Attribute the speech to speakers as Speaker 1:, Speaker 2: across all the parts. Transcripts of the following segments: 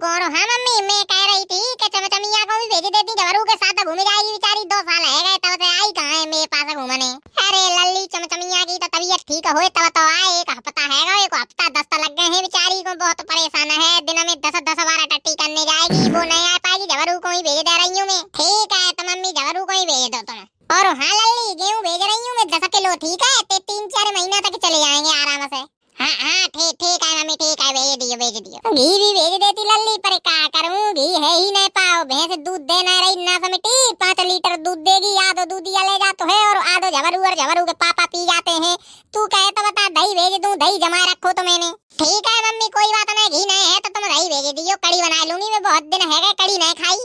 Speaker 1: कौन हो? हाँ मम्मी, मैं कह रही थी कि चमचमिया को भी भेज देती, जबरू के साथ घूमे जाएगी बेचारी। 2 साल है गए तब से आई कहाँ है मेरे पास घूमने। अरे लल्ली, चमचमिया की तो तबीयत ठीक हो तब तो आए। 1 हफ्ता है, 1 हफ्ता 10 तो लग गए हैं बेचारी को। बहुत परेशान है, दिन में 10 बार टट्टी करने जाएगी, वो नहीं आ पाएगी। जबरू को ही भेज दे रही हूँ मैं। ठीक है तो मम्मी, जबरू को ही भेज दो तुम। और हाँ लल्ली, गेहूं भेज रही हूँ मैं 10 किलो, ठीक है? 3-4 महीना तक चले जाएंगे आराम से। हाँ ठीक है मम्मी, ठीक है, भेज दियो। घी भी भेज देती लल्ली, पर क्या करूँ, घी है ही नहीं पाओ। भैंस दूध देना रही ना समिटी, 5 लीटर दूध देगी। आधो दूधिया ले जाते है और आधो जबरू और जबरू के पापा पी जाते हैं। तू कहे तो बता, दही भेज दूं? दही जमा रखो तो मैंने। ठीक है मम्मी, कोई बात नहीं, घी नहीं है तो तुम दही भेज दियो, कड़ी बना लूंगी मैं। बहुत दिन है गए कड़ी नहीं खाई।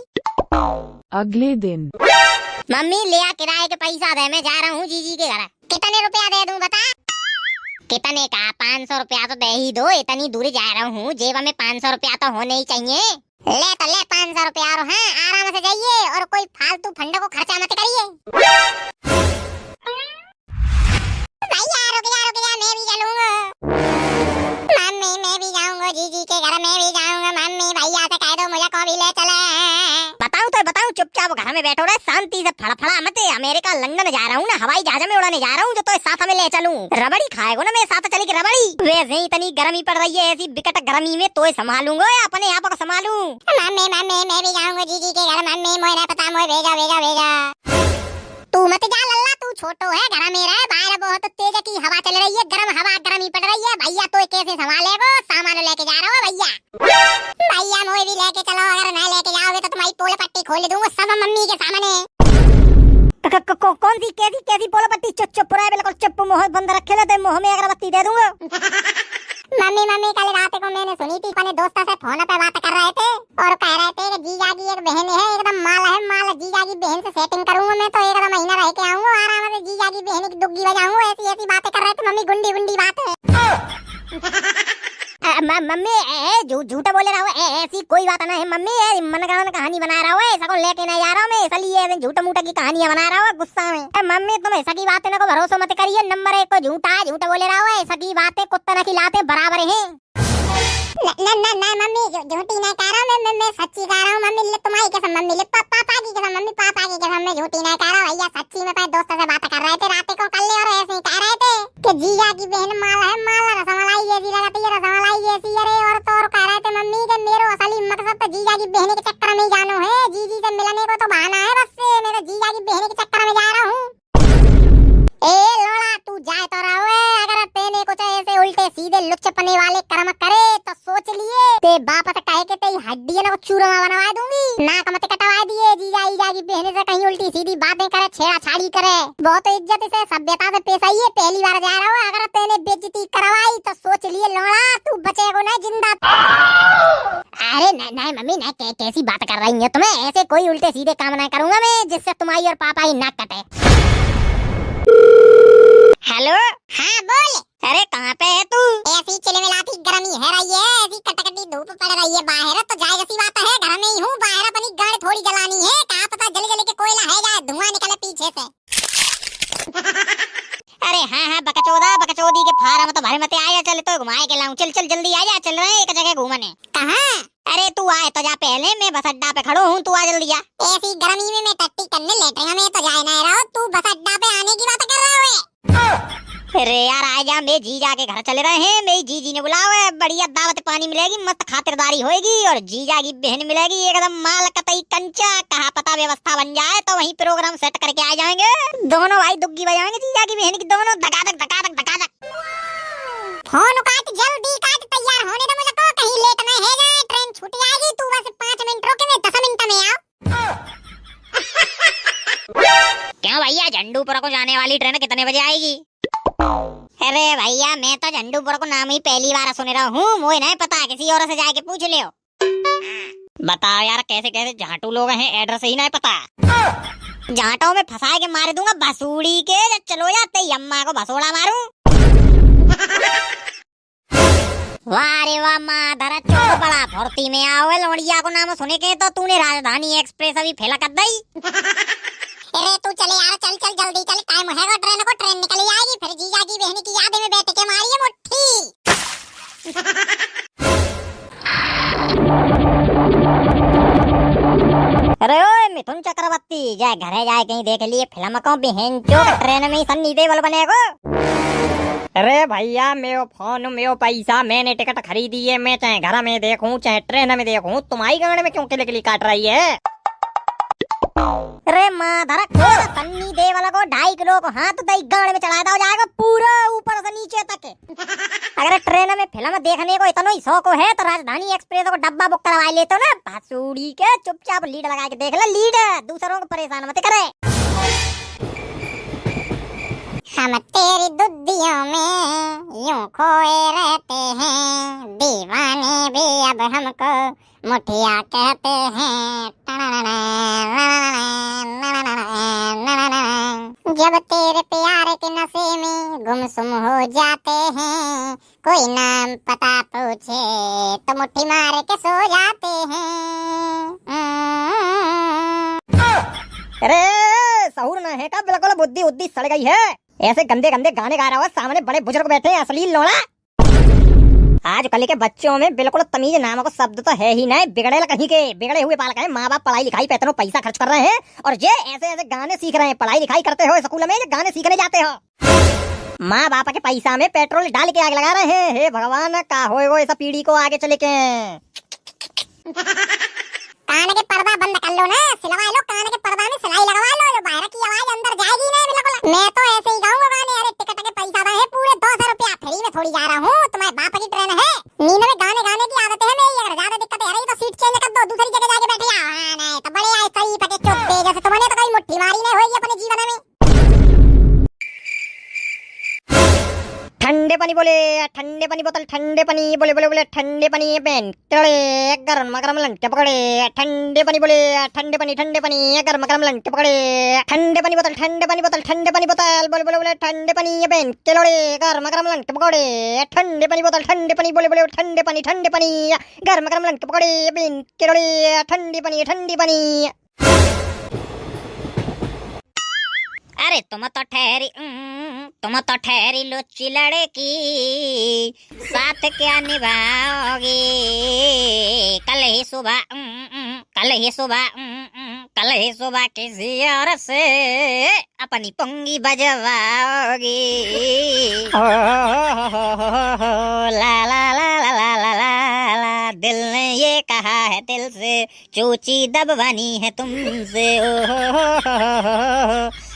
Speaker 2: अगले दिन
Speaker 1: मम्मी ले आ किराए के पैसा दे, मैं जा रहा हूँ जीजी के घर। कितने रुपया दे दूं बता? कितने का? 500 रुपया तो दे ही दो, इतनी दूर जा रहा हूँ, जेब में 500 रुपया तो होने ही चाहिए। ले तो ले 500 रुपया, और हाँ आराम से जाइए और कोई फालतू फंड को खर्चा मत करिए। भैया रुक जा, मैं भी चलूंगा। मम्मी मैं भी जाऊंगा जीजी के घर, मैं भी जाऊंगा। मम्मी भैया से कह दो मुझे को भी ले चले। बताऊं चुपचाप घर में बैठो रहे, शांति से फड़फड़ा मत। अमेरिका लंदन जा रहा हूँ ना, हवाई जहाज में उड़ाने जा रहा हूँ, जो तो साथ में ले चलूं। रबड़ी खाएगो ना मेरे साथ चलेगी रबड़ी। वैसे ही इतनी गर्मी पड़ रही है, ऐसी विकट गर्मी में तो संभालूंगा, अपने आप को संभालूं। मम्मी मैं भी जाऊंगा जीजी के घर। मम्मी मोए पता, मोए भेजा। तू मत जा लल्ला, तू छोटो है, घर में रह। बाहर बहुत तेज की हवा चल रही है, गर्म हवा, गर्मी पड़ रही है। भैया तो कैसे संभालेगो? सामान लेके जा रहा हूँ भैया मोए भी लेके चलो। अगर नहीं लेके जाओगे तो तुम्हारी पोल पट्टी खोल दूंगा सब मम्मी के सामने। कौन सी कैसी पोल पट्टी? चुप रहे, बिल्कुल चुप, मुंह बंद रखे ले, मुंह में अगरबत्ती दे दूंगा। मम्मी कल रात को मैंने सुनी थी, अपने दोस्तों से फोन पे बात कर रहे थे और कह रहे थे कि जीजा की एक बहन है, एकदम माल है माल। जीजा की बहन से सेटिंग करूंगा मैं तो 1 महीना रह के आऊंगा आराम से, जीजा की बहन की दुग्गी बजाऊंगा। ऐसी बातें कर रहे थे मम्मी, गुंडी बात है। मम्मी झूठा बोले रहा हूँ, ऐसी कोई बात नहीं मम्मी। मनगढ़ंत कहानी बना रहा हूँ, ऐसा लेके नहीं जा रहा हूँ मैं, इसलिए झूठा मूठा की कहानियां बना रहा हूँ गुस्सा में। मम्मी तुम ऐसा की बातें को भरोसा मत करिए, नंबर 1 को झूठा बोले रहा हूँ। ऐसा की बातें कुत्ता न खिलाते बराबर है। ना मम्मी, झूठी नहीं कह रहा हूँ मैं सच्ची कह रहा हूँ मम्मी। तुम्हारी कसम मम्मी, पापा की कसम मम्मी, पापा की कसम, मैं झूठी नहीं कह रहा भैया, सच्ची में। दोस्तों से बात कर रहे थे रात को कल, और ऐसे ही कह रहे थे कि जीजा की बहन माल है माल, रसमलाई जैसी लगती है, रसमलाई जैसी। अरे और तो और कह रहे थे मम्मी कि मेरे असली मकसद तो जीजा की बहन के चक्कर में जानो है। जीजी से मिलने को तो बहाना है बस, मैं तो जीजा की बहन के चक्कर में जा रहा हूँ। ए लोड़ा, तू जाए तो रहा है, अगर तेने कुछ ऐसे उल्टे सीधे लुच्चपने वाले कर्म करे तो सोच लिए ते बाप से कहे के तेरी हड्डियां ना चूरमा बनवा दूंगी। नाक मत कटवा दिए, जीजा की बहन से कहीं उल्टी सीधी बातें करे, छेड़ाछाड़ी करे। बहुत इज्जत से सभ्यता से पेश आइए, पहली बार जा रहा हूँ। अगर तेने बेइज्जती करवाई तो सोच लिए लोड़ा, तू बचेगा नहीं जिंदा। अरे नहीं मम्मी, नहीं कैसी बात कर रही है तुम्हें? ऐसे कोई उल्टे सीधे काम नहीं करूंगा मैं जिससे तुम्हारी और पापा ही नाक कटे। हेलो, हाँ बोल। अरे कहाँ पे है तू? ऐसी चिलमिलाती गर्मी है रही है, ऐसी कटकटी धूप पड़ रही है बाहर, तो जाए जैसी बात है, घर में ही हूँ। बाहर अपनी गाड़ी थोड़ी जलानी है, कहाँ पता जल के कोयला है जाए, धुआं निकले पीछे से। अरे हाँ बकचोदी के फार्म तो भर मत आया, चल तो घुमाए के लाऊं। चल जल्दी आ जा, चल रहे हैं एक जगह घूमने। कहाँ? अरे तू आए तो जा पहले, मैं बस अड्डा पे खड़ो हूँ, तू आ जल्दी आ। ऐसी गर्मी में मैं टट्टी करने लेटेगा, मैं तो जाए ना रहा, तू बस अड्डा पे आने की बात कर रहा है। अरे यार आजा, मैं जीजा के घर चले रहे हैं, मेरी जीजी ने बुलाया है, बढ़िया दावत पानी मिलेगी, मस्त खातिरदारी होगी, और जीजा की बहन मिलेगी एकदम माल कतई कंचा। कहा पता व्यवस्था बन जाए तो वहीं प्रोग्राम सेट करके आ जाएंगे, दोनों भाई दुग्गी बजाएंगे जीजा की बहन की, दोनों धकाधक। फोन काट, जल्दी काट, तैयार होने दो मुझे, कहीं लेट ना है जाए, ट्रेन छूट जाएगी। तू बस 5 मिनट रुके, मैं 10 मिनट में आओ। क्यों भैया, झंडूपुर को जाने वाली ट्रेन कितने बजे आएगी? अरे भैया मैं तो झंडूपुर को नाम ही पहली बार सुन रहा हूँ, मुझे नहीं पता, किसी और से जाके पूछ लियो। बताओ यार कैसे झाटू लोग हैं, एड्रेस ही नहीं पता। झाटों में फंसा के मार दूंगा भसूड़ी के, चलो या तेरी अम्मा को भसोड़ा मारूं। वाह रे वाह, माधर चोट बड़ा फुर्ती में आओ, लौड़िया को नाम सुने के तो तूने राजधानी एक्सप्रेस अभी फेला कर दी। अरे तू चले यार, चल जल्दी चल, टाइम है ट्रेन को, ट्रेन निकल जाएगी, फिर जीजा की बहन की याद में बैठ के मारिए मुट्ठी। मिथुन चक्रवर्ती जाए घरे जाए कहीं देख लिए फिल्म को बिहेन जो ट्रेन में ही सन्नी देओल बनेगो।
Speaker 2: अरे भैया मेरो फोन मेरो पैसा मैंने टिकट खरीदी है, मैं चाहे घर में देखूं चाहे ट्रेन में देखूं, तुम्हारी गाड़ी में क्यों किली काट रही है?
Speaker 1: अरे माधर सन्नी देओल को 2.5 किलो को हाथ दही गाड़ी में चढ़ा दो जाएगा पूरा ऊपर से नीचे तक। अगर ट्रेन में फिल्म देखने को इतना ही शौक है तो राजधानी एक्सप्रेस को डब्बा बुक करवा लेते हो ना, भसूड़ी के चुपचाप लीड लगा के देख ले, लीड दूसरों को परेशान मत करे। हम तेरी दुद्दियों में यूं खोए रहते हैं, दीवाने भी अब हमको मुठिया कहते हैं। जब तेरे प्यार के नशे में गुमसुम हो जाते हैं, कोई नाम पता पूछे तो मुट्ठी मार के सो जाते हैं।
Speaker 2: अरे सहूर न है का? बिल्कुल बुद्धि उद्दी सड़ गई है। ऐसे गंदे गंदे गाने गा रहा हो, सामने बड़े बुजुर्ग बैठे हैं, अश्लील लोड़ा। आजकल के बच्चों में बिल्कुल तमीज नामक शब्द तो है ही नहीं, बिगड़े कहीं के बिगड़े हुए बालक हैं। माँ बाप पढ़ाई लिखाई पे इतना पैसा खर्च कर रहे हैं और ये ऐसे ऐसे गाने सीख रहे हैं। पढ़ाई लिखाई करते हो स्कूल में, गाने सीखने जाते हो। माँ बाप के पैसा में पेट्रोल डाल के आग लगा रहे हैं। हे भगवान, का हो ऐसा पीढ़ी को आगे चले के।
Speaker 1: कान के पर्दा बंद कर लो ना, सिलवा लो कान के पर्दा में सिलाई लगवा लो, बाहर की आवाज अंदर जाएगी नहीं बिल्कुल। मैं तो ऐसे ही गाऊंगा गाने। अरे टिकट के पैसा है पूरे 200 रुपया, फ्री में थोड़ी जा रहा हूँ, तुम्हारे बाप की ट्रेन है। नींद में गाने गाने की आदत है मेरी, अगर ज्यादा दिक्कत है रही तो सीट चेंज कर दो, दूसरी जगह जाके बैठ जाओ। नहीं तो बड़े आए सही फटे चुप थे, जैसे तुमने तो कहीं मुट्ठी मारी नहीं होगी अपने जीवन में।
Speaker 2: ठंडे पानी बोले, ठंडे पानी बोतल, ठंडे पानी बोले बोले बोले, ठंडे पानी पेन तड़े गरम गरम लंके पकड़े। ठंडे पानी बोले, ठंडे पानी गरम गरम लंके पकड़े। ठंडे पानी बोतल, ठंडे पानी बोतल, ठंडे पानी बोतल बोले बोले बोले, ठंडे पानी पेन तड़े गरम गरम लंके पकड़े। ठंडे पानी बोतल, ठंडे पानी बोले बोले, ठंडे पानी गरम गरम लंके पकड़े। पेन तड़े ठंडे पानी।
Speaker 1: अरे तुम तो ठहरी लुच्ची लड़की, साथ क्या निभाओगी? कल ही सुबह किसी और से अपनी पुंगी बजवाओगी। ला ला ला ला ला ला ला, दिल ने ये कहा है दिल से, चूची दबवानी है तुमसे।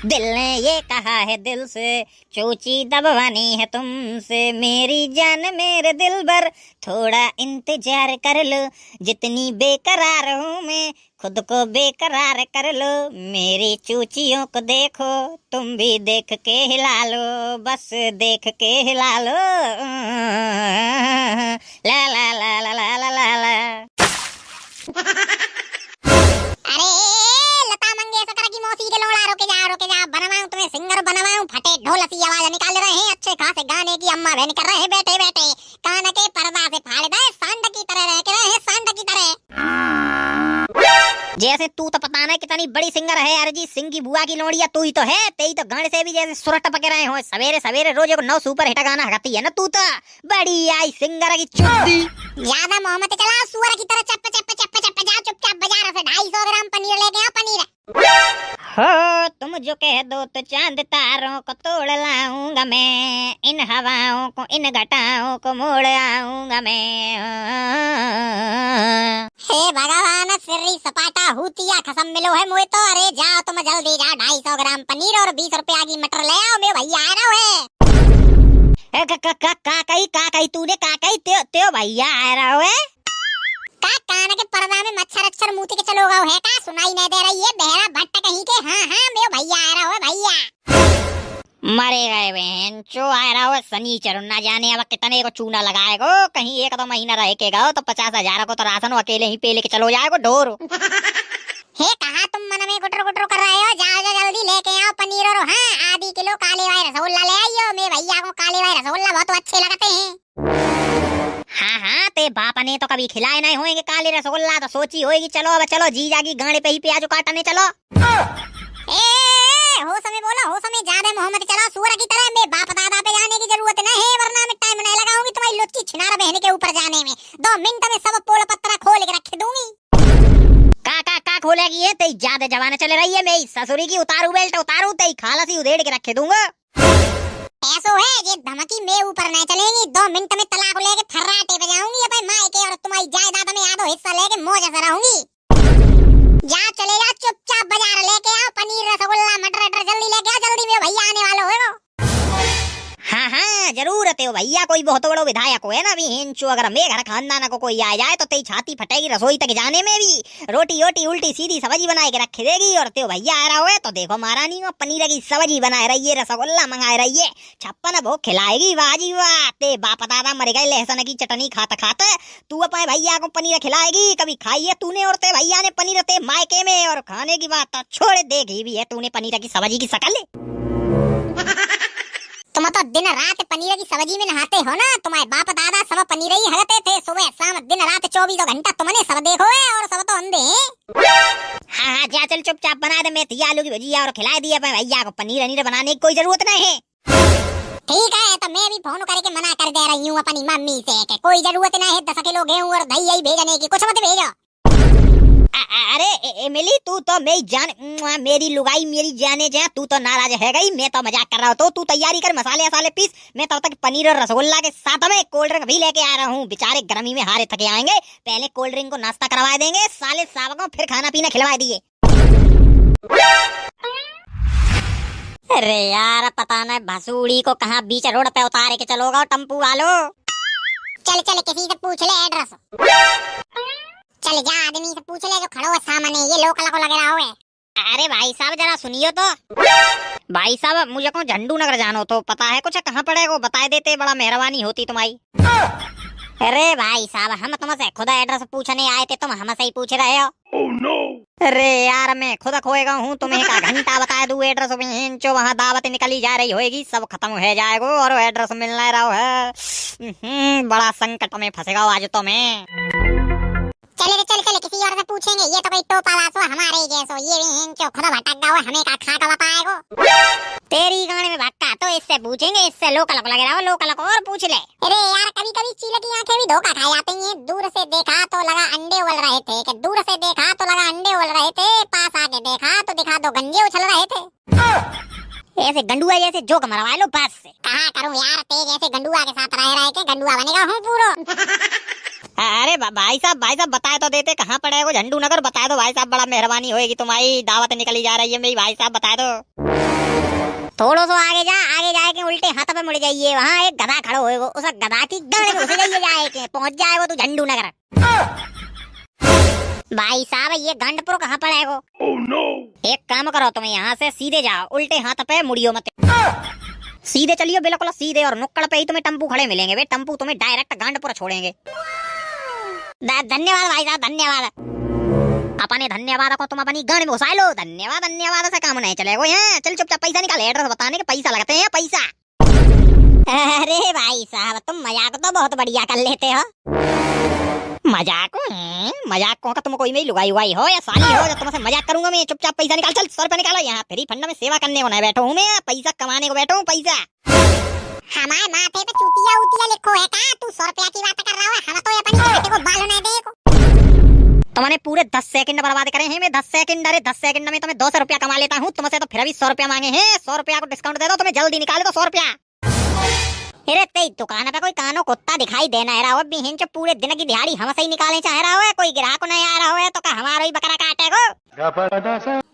Speaker 1: दिल ने ये कहा है दिल से, चूची दबवानी है तुमसे। मेरी जान मेरे दिल भर थोड़ा इंतजार कर लो, जितनी बेकरार हूँ मैं खुद को बेकरार कर लो। मेरी चूचियों को देखो, तुम भी देख के हिला लो, बस देख के हिला लो। ला ला ला ला ला ला ला ला। अरे लता मंगेशकर की मौसी के लोड़ा, रुके जा, बनवाऊं तुम्हें सिंगर बनवाऊं। फटे ढोल सी आवाज निकाल रहे हैं, अच्छे खासे गाने की अम्मा बहन कर रहे हैं बैठे बैठे। कान के पर्दा से फाड़ दे, सांड की तरह रह के रहे हैं, सांड की तरह। जैसे तू तो पता नहीं कितनी बड़ी सिंगर है, अरिजीत सिंह की बुआ की लोड़िया तू ही तो है। तेरी तो गाने से भी जैसे सुर टपके रहे हो, सवेरे सवेरे रोज एक 9 सुपर हिट गाना गाती है ना तू तो। बड़ी आई सिंगर की चुद्दी। ज्यादा मोहम्मद चला, सुअर की तरह चप्प चप्प चप्प चप्प जा चुपचाप बाजार से 250 ग्राम पनीर लेके आ। पनीर हो तुम जो कह दो तो चांद तारों को तोड़ लाऊंगा मैं, इन हवाओं को इन घटाओं को मोड़ आऊंगा मैं। हे भगवान सिर्री सपाटा हुतिया खसम मिलो है मोए तो। अरे जाओ तुम जल्दी जा, 250 ग्राम पनीर और 20 रुपया की मटर ले आओ, मेरे भैया आ रहा है। काकई तूने काकई त्यो भैया आ रहा है। कान के पर्दा में मच्छर अक्षर मूती के चलोगा है का? सुनाई नहीं दे रही है बहरा भट्ट कहीं के? हाँ मेरे भैया आ रहा है भैया। मरे गए बहन चो आ रहा हो सनीचर, ना जाने अब कितने को चूना लगाएगो। कहीं एक तो महीना रह के गो तो 50,000 को तो राशन अकेले ही पे लेके चलो जाएगो ढोर। हे कहा तुम मन में गुटर गुटर कर रहे हो? जाओ जल्दी लेके आओ पनीर और हाँ आधी किलो काले वाले रसगुल्ला ले आइयो। मेरे भैया को काले वाले रसगुल्ला बहुत अच्छे लगते हैं। हाँ ते बाप ने तो कभी खिलाए नहीं होंगे काले रसगुल्ला, तो सोची होगी चलो अब चलो जीजा की गाड़ी पे ही प्याज काटने चलो। हो समय बोला, हो समय ज्यादा मोहम्मद चला सूअर की तरह। मेरे बाप दादा पे जाने की जरूरत नहीं है, वरना मैं टाइम नहीं लगाऊंगी तुम्हारी लुच्ची छिनार बहन के ऊपर जाने में। 2 मिनट में सब पोल पत्रा खोल के रख दूंगी। का
Speaker 2: खोलेगी है तेरी ज्यादा जवान चले रही है। मेरी ससुरी की उतारू बेल्ट उतारू तेरी खाला सी उधेड़ के रखे दूंगा।
Speaker 1: ऐसो है ये धमकी में ऊपर नहीं चलेगी। 2 मिनट में तलाक लेके फर्राटे पे जाऊंगी अपने मायके और तुम्हारी जायदाद में आधो हिस्सा लेके मौज से रहूंगी। जा चले जा चुपचाप बाजार लेके आओ पनीर रसगुल्ला मटर अटर जल्दी लेके आओ। जल्दी मेरे भैया आने वाले हो।
Speaker 2: हाँ हाँ जरूर है भैया कोई बहुत बड़ो विधायक हो है ना अभी हिंचो। अगर मेरे घर खानदान को कोई आ जाए तो तेरी छाती फटेगी रसोई तक जाने में भी। रोटी वोटी उल्टी सीधी सब्जी बना के रख देगी। और त्यो भैया आ रहा है तो देखो महारानी को पनीर की सब्जी बनाए रही है रसगुल्ला मंगाए रही है 56 भोग खिलाएगी। वाजी वाह ते बाप दादा मर गए लहसुन की चटनी खाता खाता तू अपने भैया को पनीर खिलाएगी। कभी खाई है तूने और ते भैया ने पनीर ते मायके में। और खाने की बात तो छोड़ देखी भी है तूने पनीर की सब्जी की शकल।
Speaker 1: तुम तो दिन रात पनीर की सब्जी में नहाते हो ना। तुम्हारे बाप दादा सब पनीर ही हगते थे सुबह शाम दिन रात 24 घंटा तुमने सब देखो है और सब तो अंधे हैं।
Speaker 2: हाँ हाँ जा चल चुपचाप बना दे मेथी आलू की भुजिया और खिला दिया भैया को पनीर बनाने की कोई जरूरत नहीं है।
Speaker 1: ठीक है तो मैं भी फोन करके मना कर दे रही हूँ अपनी मम्मी से कि कोई जरूरत नहीं है 10 किलो गेहूं और दही यही भेजने की कुछ मत भेजो।
Speaker 2: अरे एमिली तू तो मेरी जान मेरी लुगाई मेरी जाने जा। तू तो नाराज है गई मैं तो मजाक कर रहा हूँ। तो तू तैयारी कर मसाले वसाले पीस। मैं तब तक पनीर और रसगुल्ला के साथ में कोल्ड ड्रिंक भी लेके आ रहा हूँ। बेचारे गर्मी में हारे थके आएंगे। पहले कोल्ड ड्रिंक को नाश्ता करवा देंगे साले साहब को फिर खाना पीना खिलवा दिए। अरे यार पता नहीं भसूड़ी को कहाँ बीच रोड पे उतारे के चलोगा टम्पू वालो।
Speaker 1: चल चल किसी से पूछ ले एड्रेस। चल जा आदमी से पूछ ले जो खड़ो है सामने ये लोकल को लग रहा हो।
Speaker 2: अरे भाई साहब जरा सुनियो तो। भाई साहब मुझे को झंडू नगर जानो तो पता है कुछ कहाँ पड़ेगा बता देते बड़ा मेहरबानी होती तुम्हारी। अरे भाई साहब हम तुमसे खुद एड्रेस पूछने आए थे तुम हमसे ही पूछ रहे हो।
Speaker 3: Oh no!
Speaker 2: अरे यार मैं खुद खोएगा हूँ तुम्हें का घंटा बता दूं एड्रेस जो वहाँ दावत निकली जा रही होगी सब खत्म हो जाएगा और एड्रेस मिलना रहा है। बड़ा संकट में फंसेगा आज तो मैं।
Speaker 1: चले चल चल किसी और से पूछेंगे। ये तो कोई टोपा वासो हमारे जैसो ये भी हिंचो खुद भटक गया हमें का खा का बताएगो।
Speaker 2: तेरी गाने में भक्का तो इससे पूछेंगे इससे लोकल को लगे रहा लोकल को और पूछ ले।
Speaker 1: अरे यार कभी कभी चील की आंखें भी धोखा खा जाती हैं। दूर से देखा तो लगा अंडे उबल रहे थे कि दूर से देखा तो लगा अंडे उबल रहे थे पास आके देखा तो दिखा दो गंजे उछल रहे थे।
Speaker 2: ऐसे गंडुआ जैसे जोक मरवा लो बस से।
Speaker 1: कहा करूं यार तेरे जैसे गंडुआ के साथ रह के गंडुआ बनेगा हूँ पूरा।
Speaker 2: अरे भाई साहब बताए तो देते कहाँ पड़े वो झंडू नगर बता दो भाई साहब बड़ा मेहरबानी होगी तुम्हारी दावत निकली जा रही है मेरी भाई साहब बता दो। थोड़ा सा आगे जाए के उल्टे हाथ पे मुड़ जाइए वहाँ एक गधा खड़ा होएगा उस गधा की गाड़ी में घुस जाइए जाए के पहुँच जाएगा तू झंडू नगर। भाई साहब ये गंडपुर कहाँ पड़ेगा।
Speaker 3: Oh no!
Speaker 2: एक काम करो तुम यहाँ से सीधे जाओ उल्टे हाथ पे मुड़ियो मत सीधे चलियो बिल्कुल सीधे और नुक्कड़ पे ही तुम्हें टम्पू खड़े मिलेंगे वे टम्पू तुम्हें डायरेक्ट गांडपुर छोड़ेंगे। धन्यवाद भाई साहब धन्यवाद। अपने धन्यवाद को तुम अपनी गाड़ी में घुसा लो। धन्यवाद से काम नहीं चलेगा यहाँ। चल चुपचाप पैसा निकाल एड्रेस बताने के पैसा लगते हैं पैसा। अरे भाई साहब तुम मजाक तो बहुत बढ़िया कर लेते हो। मजाक को तुम कोई मेरी लुगाई उगाई हो या साली हो या तुमसे मजाक करूंगा मैं। चुपचाप पैसा निकाल चल 100 रुपया निकालो। यहाँ फ्री फंड में सेवा करने को नहीं बैठा हूँ मैं पैसा कमाने को बैठा हूँ पैसा।
Speaker 1: हमारे माथे पे चूतिया उतिया लिखो है का तू 100 रुपया की बात कर रहा है। हम तो अपनी बेटे को बाल नहीं देखो।
Speaker 2: तुमने पूरे 10 सेकंड बर्बाद करे हैं। मैं 10 सेकंड अरे 10 सेकंड में तुम्हें 200 रुपया कमा लेता हूँ तुमसे तो फिर भी 100 रुपया मांगे हैं। 100 रुपया को डिस्काउंट दे दो तुम्हें जल्दी निकाले तो 100 रुपया। अरे तेरी दुकान पे कोई कानो कुत्ता दिखाई देना है रहा बिहिन जो पूरे दिन की दिहाड़ी हमसे ही निकालने चाह रहा है। कोई ग्राहक नहीं आ रहा है तो हमारा ही बकरा काटेगो।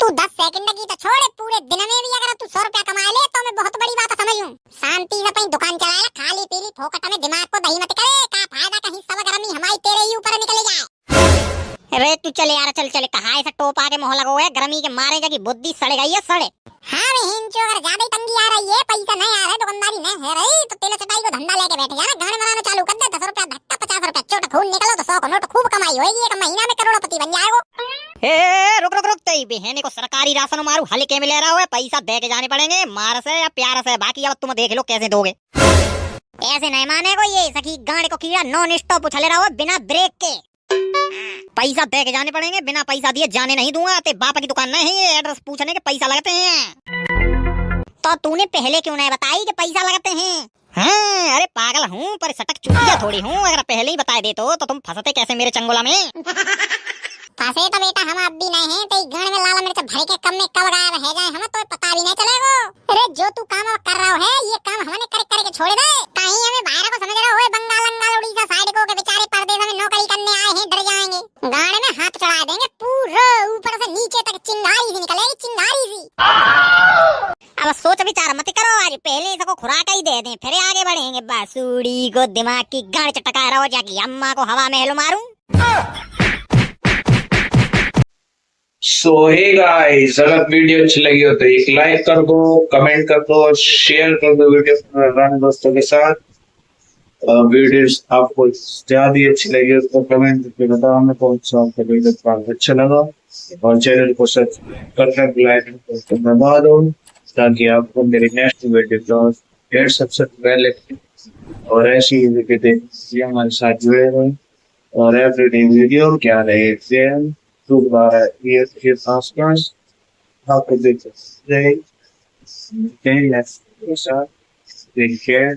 Speaker 1: तू 10 सेकंड की तो छोड़े पूरे दिन में भी अगर तू 100 रुपया कमा ले तो मैं बहुत बड़ी बात समझूं। शांति से अपनी दुकान चला ले खाली पीली फोकट में दिमाग को दही मत करे। का फायदा कहीं सब गर्मी हमारी तेरे ही ऊपर निकल जाए।
Speaker 2: अरे तू चले यार चल कहा ऐसा टोपा के मोह लगो है गर्मी के मारे जाकी बुद्धि सड़े गई है सड़े।
Speaker 1: हाँ हिंचो अगर ज्यादा तंगी आ रही है पैसा नहीं आ रहा है दुकानदारी नहीं है रही तो तेल चटाई को धंधा लेके बैठे जाना गाड़ी बनाना चालू कर दे। 10 रुपया धक्का 50 रुपया चोट खून निकलो तो 100 का नोट खूब कमाई होगी। एक महीना में करोड़पति बन जाएगा।
Speaker 2: रुक तेरी बहने को सरकारी राशन मारू हल्के में ले रहा है पैसा दे के जाने पड़ेंगे मार से या प्यार से। बाकी अब तुम देख लो कैसे दोगे। ऐसे नहीं माने को ये सखी गाड़ी को कीड़ा नॉन स्टॉप उछले रहा है बिना ब्रेक के। पैसा दे के जाने पड़ेंगे बिना पैसा दिए जाने नहीं दूंगा। ते बाप की दुकान नहीं है एड्रेस पूछने के पैसा लगते हैं। तो तूने पहले क्यों नहीं बताई कि पैसा लगते हैं। हाँ अरे पागल हूँ पर सटक चुतिया थोड़ी हूँ। अगर पहले ही बता दे तो तुम फंसते कैसे मेरे चंगोला में।
Speaker 1: फंसे तो बेटा हम अब भी नहीं हैं, तो गण में लाल मिर्च भर के कम में कब गायब है जाए हमें तो पता भी नहीं चलेगा। अरे जो तू काम कर रहा है ये काम हमने करके छोड़ दे, कहीं हमें बाहर को समझ रहा हो बंगाल अंगाल उड़ीसा साइड को के बेचारे परदेश में नौकरी करने आए हैं डर जाएंगे, गाने में हाथ चढ़ा देंगे पूरा ऊपर से नीचे तक चिंगारी सी निकलेगी चिंगारी सी।
Speaker 2: अब सोच विचार मत करो, आज पहले इसको खुराक ही दे दें फिर आगे बढ़ेंगे। बासुड़ी को दिमाग की गाड़ चटका रहा हो जाके अम्मा को हवा में हेलो मारूं।
Speaker 3: सो हे गाइस, अगर वीडियो अच्छी लगी हो तो एक लाइक कर दो, कमेंट कर दो, शेयर कर दो वीडियो अपने दोस्तों के साथ। वीडियोस आपको ज्यादा अच्छी लगी हो तो कमेंट करके बताओ हमें कौन सा आपका वीडियो अच्छा लगा, और चैनल को सब्सक्राइब करना बेल आइकन को दबा दो ताकि आपको मेरी नेक्स्ट वीडियो का सबसे पहले और ऐसी ही वीडियो देखिए हमारे साथ जुड़े रहे। और एवरीडे वीडियो क्या रहे दोबारा ये आसपास आपको देख सकते हैं। Take care.